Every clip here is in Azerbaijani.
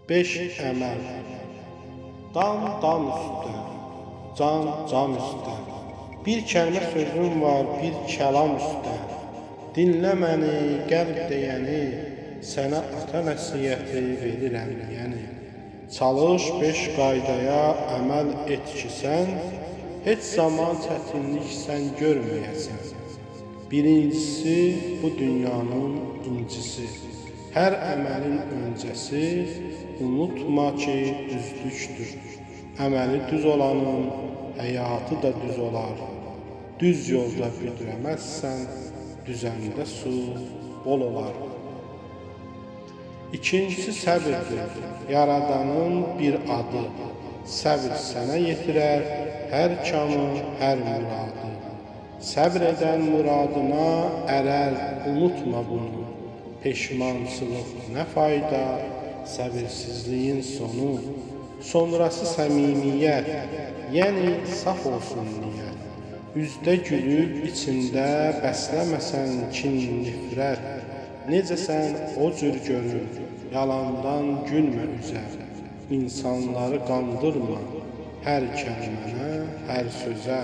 5 əməl. Dam dam üstə, can can üstə. Bir kəlmə sözüm var, bir kəlam üstə. Dinlə məni, qəlb deyəni, sənə ata nəsihəti verirəm yəni. Çalış 5 qaydaya əməl et ki sən, heç zaman çətinlik sən görməyəsən. Birincisi bu dünyanın incisi, hər əməlin öncəsi, unutma ki düzlükdür. Əməli düz olanın həyatı da düz olar. Düz yolda büdrəməzsən, düzəndə su bol olar. İkincisi səbirdir, yaradanın bir adı. Səbir sənə yetirər hər kamı, hər muradı. Səbr edən muradına ərər, unutma bunu. Peşmançılıq nə fayda, səbirsizliyin sonu. Sonrası səmimiyyət, yəni saf olsun niyyət. Üzdə gülüb içində bəsləməsən kin, nifrət. Necəsən o cür görür, yalandan gülmə üzər. İnsanları qandırma, hər kəlmənə, hər sözə.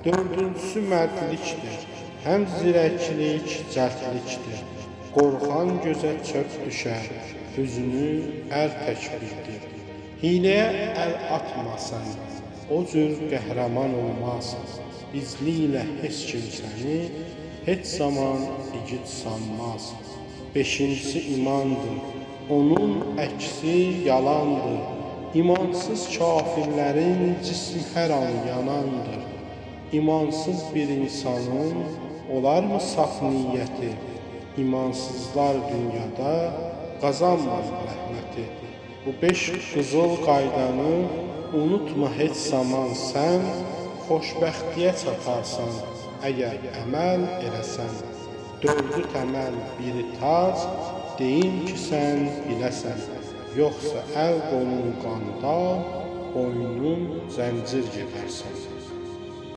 Dördüncüsü mərdlikdir, həm zirəklik, cəldlikdir. Qorxan gözə çöp düşər, özünü ər tək bildir. Hiləyə əl atmasan, o cür qəhrəman olmaz. Bizliklə heç kim səni, heç zaman igid sanmaz. Beşincisi imandır, onun əksi yalandır. İmansız kafirlərin cismi hər an yanandır. İmansız bir insanın olarmı saf niyyəti? İmansızlar dünyada qazanmaz rəhməti. Bu 5 qızıl qaydanı unutma heç zaman sən, xoşbəxtliyə çatarsan əgər əməl eləsən. 4-ü təməl, biri tac, deyim ki sən biləsən. Yoxsa əl qolun qandal, boynun zəncir gedərsən.